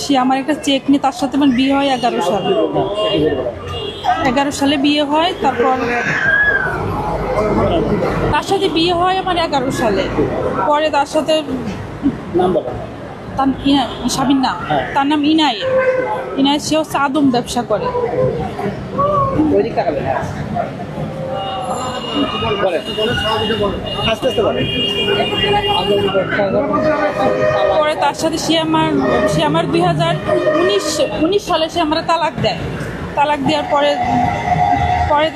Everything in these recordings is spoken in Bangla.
সে আমার একটা চেক নিয়ে, তার সাথে আমার বিয়ে হয় 11 সালে। 11 সালে বিয়ে হয়। তারপর তার সাথে বিয়ে হয় আমার 11 সালে। পরে তার সাথে স্বামীর নাম, তার নাম ইনায়েত। ইনায়েত সে হচ্ছে আদম ব্যবসা করে। পরে তার সাথে সে আমার 2019 সালে সে আমার তালাক দেয়। তালাক দেওয়ার পরে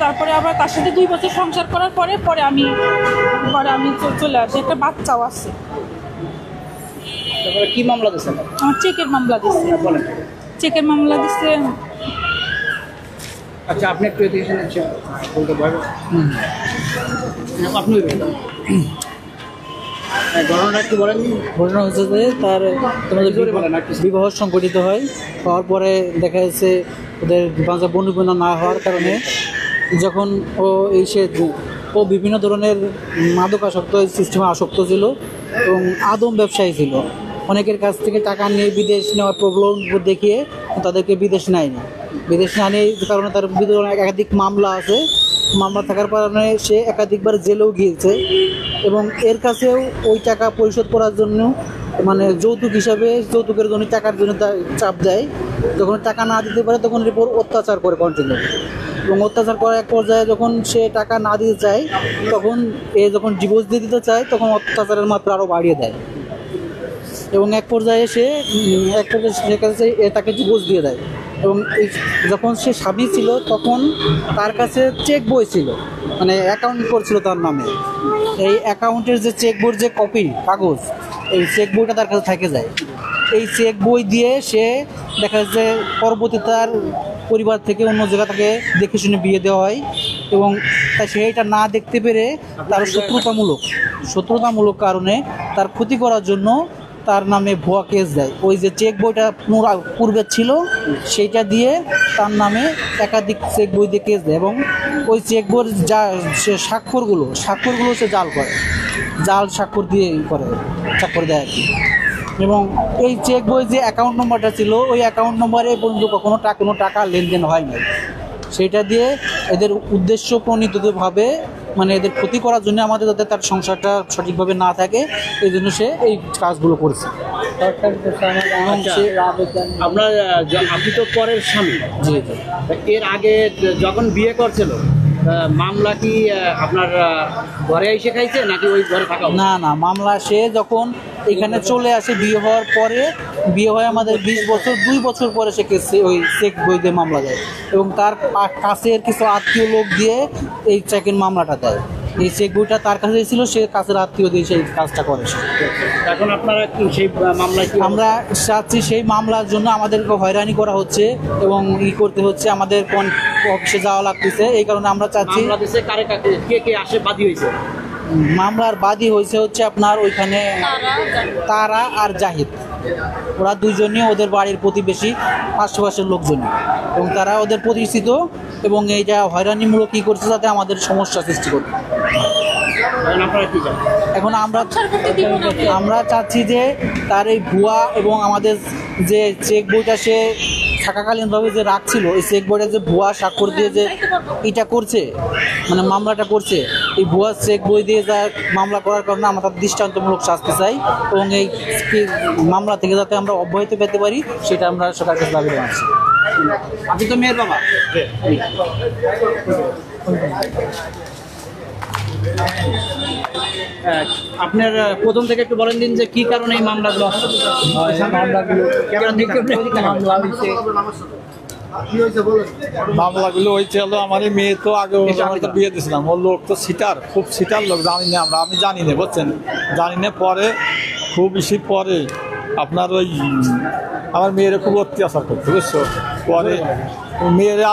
তারপরে আবার তার সাথে 2 বছর সংসার করার পরে আমি চলে আসি। একটা বাচ্চাও আছে। কি মামলা দিচ্ছে? আমার চেকের মামলা দিচ্ছে। চেকের মামলা দিচ্ছে। আচ্ছা, আপনি একটু এদিকে বলতে পারবেন? আপনি ঘটনাটা একটু বলেন। ঘটনা হচ্ছে যে তার তোমাদের বিবাহ সংগঠিত হয়। হওয়ার পরে দেখা যাচ্ছে ওদের বন্ধুবন্ধ না হওয়ার কারণে যখন ও বিভিন্ন ধরনের মাদকাসক্ত সিস্টেমে আসক্ত ছিল এবং আদম ব্যবসায়ী ছিল। অনেকের কাছ থেকে টাকা নিয়ে বিদেশ নেওয়ার প্রবলেম দেখিয়ে তাদেরকে বিদেশ নেয়নি। বিদেশ না নিয়ে কারণে তার বিরুদ্ধে একাধিক মামলা আছে। মামলা থাকার কারণে সে একাধিকবার জেলেও গিয়েছে এবং এর কাছেও ওই টাকা পরিশোধ করার জন্য মানে যৌতুকের জন্য টাকার জন্য চাপ দেয়। যখন টাকা না দিতে পারে তখন এর উপর অত্যাচার করে কন্টিনিউ। এবং অত্যাচার করার এক পর্যায়ে যখন সে টাকা না দিতে চায়, তখন যখন ডিভোর্স দিয়ে দিতে চায় তখন অত্যাচারের মাত্রা আরও বাড়িয়ে দেয় এবং এক পর্যায়ে সে তাকে ডিভোর্স দিয়ে দেয়। এবং যখন সে স্বামী ছিল তখন তার কাছে চেক বই ছিল, মানে অ্যাকাউন্ট করছিল তার নামে। এই অ্যাকাউন্টের যে চেক বইয়ের যে কপি কাগজ, এই চেক বইটা তার কাছে থেকে যায়। এই চেক বই দিয়ে সে দেখা যাচ্ছে পরবর্তী তার পরিবার থেকে অন্য জায়গা তাকে দেখে শুনে বিয়ে দেওয়া হয় এবং তাই সে এটা না দেখতে পেরে তার শত্রুতামূলক কারণে তার ক্ষতি করার জন্য তার নামে ভুয়া কেস দেয়। ওই যে চেক বইটা পূর্বে ছিল সেইটা দিয়ে তার নামে একাধিক চেক বই দিয়ে কেস দেয় এবং ওই চেক বইয়ের স্বাক্ষরগুলো সে জাল স্বাক্ষর দিয়ে স্বাক্ষর দেয় আর কি। এবং এই চেক বই যে অ্যাকাউন্ট নম্বরটা ছিল ওই অ্যাকাউন্ট নম্বরে পর্যন্ত কোনো টাকা লেনদেন হয় না। সেইটা দিয়ে এদের উদ্দেশ্য প্রণীতভাবে মানে এদের ক্ষতি করার জন্য আমাদের যাতে তার সংসারটা সঠিকভাবে না থাকে এই জন্য সে এই কাজগুলো করেছে। আপনি তো পরের স্বামী। জি। এর আগে যখন বিয়ে করছিল মামলা কি আপনার ঘরে এসে খাইছে নাকি ওই ঘরে থাকা? না, মামলা সে যখন এখানে চলে আসে বিয়ে হওয়ার পরে, বিয়ে হয় আমাদের 20 বছর, 2 বছর পরে সে ওই চেক বই দিয়ে মামলা দেয় এবং তার কাছের কিছু আত্মীয় লোক দিয়ে এই চেকের মামলাটা দেয়। এই চেক বইটা তার কাছে ছিল, সে কাছের আত্মীয় দিয়ে সেই কাজটা করে। এখন আপনারা কি সেই মামলায় আমরা চাচ্ছি সেই মামলার জন্য আমাদেরকে হয়রানি করা হচ্ছে এবং করতে হচ্ছে, আমাদের অফিসে যাওয়া লাগতেছে। এই কারণে আমরা চাচ্ছি কে আসে বাদী হয়েছে। মামলার বাদী হয়েছে হচ্ছে আপনার ওইখানে তারা আর জাহিদ। ওরা দুইজনই ওদের বাড়ির প্রতিবেশী, আশেপাশের লোকজন এবং তারা ওদের প্রতিষ্ঠিত এবং এইটা হয়রানিমূলক কী করছে যাতে আমাদের সমস্যা সৃষ্টি করবে। এখন আমরা চাচ্ছি যে তার এই ভুয়া এবং আমাদের যে চেক বইটা সে থাকাকালীনভাবে যে রাখছিল, এই চেক বইটা যে ভুয়া স্বাক্ষর দিয়ে যে এটা করছে, মানে মামলাটা করছে, এই ভুয়া চেক বই দিয়ে যা মামলা করার কারণে আমরা তার দৃষ্টান্তমূলক শাস্তি চাই এবং এই মামলা থেকে যাতে আমরা অব্যাহত পেতে পারি সেটা আমরা সরকারের কাছে দাবি জানাচ্ছি। আপনি তো মেয়ের বাবা। আপনার প্রথম থেকে একটু বলেন দিন যে কি কারণে এই মামলাগুলো হয়েছে হলো আমার মেয়ে তো আগে বিয়ে দিয়েছিলাম, ওর লোক তো খুব সিটার লোক, জানি না আমি জানি না, বুঝছেন, জানি না। পরে খুব বেশি পরে আপনার ওই আমার মেয়েরা খুব অত্যাচার করতো, বুঝছো। পরে মেয়েরা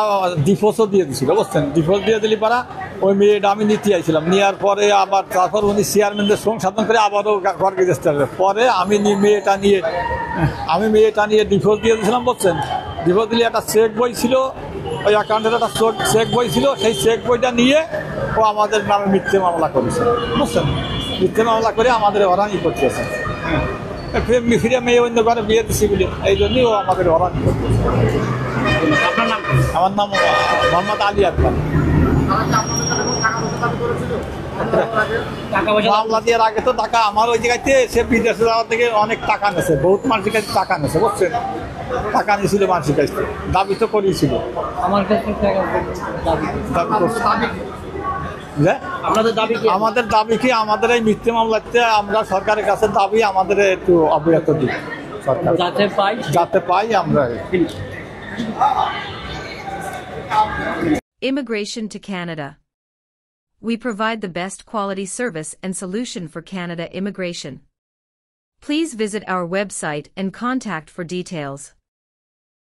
ডিভোর্সও দিয়ে দিছিল, বুঝছেন। ডিভোর্স দিয়ে দিলি পারা ওই মেয়েটা আমি নিতে আইছিলাম, নেওয়ার পরে আবার তারপর উনি চেয়ারম্যানদের সংশোধন করে আবারও ঘর গেছে। পরে আমি মেয়েটা নিয়ে ডিভোর্স দিয়ে দিয়েছিলাম, বুঝছেন। ডিভোর্স দিলে একটা চেক বই ছিল, ওই অ্যাকাউন্টের একটা চেক বই ছিল, সেই চেক বইটা নিয়ে ও আমাদের নামে মিথ্যে মামলা করেছে, বুঝছেন। মিথ্যে মামলা করে আমাদের হয়রানি করতেছে। ফিরে মেয়ে অন্য ঘরে বিয়ে দিচ্ছি বলে এই জন্যই ও আমাকে হরান করতেছে। আপনার নাম কি? আমার নাম মোহাম্মদ আলী আকবর। টাকা পয়সা মামলা দেওয়ার আগে তো টাকা আমার ওই জায়গাতে সে বিদেশে যাওয়ার থেকে অনেক টাকা নেছে, বহুত মানুষের কাছে টাকা নেছে, বুঝছেন? টাকা নিয়েছিল মানুষের কাছে, দাবি তো করিয়েছিল, আমার কাছে টাকা দাবি দাবি করছে। বুঝলে? আপনাদের দাবি কি? আমাদের দাবি কি, আমাদের এই মিথ্যে মামলাতে আমরা সরকারের কাছে দাবি আমাদের একটু অব্যাহত দিই, সরকার যাতে পাই। যাতে পাই আমরা। Immigration to Canada. We provide the best quality service and solution for Canada immigration. Please visit our website and contact for details.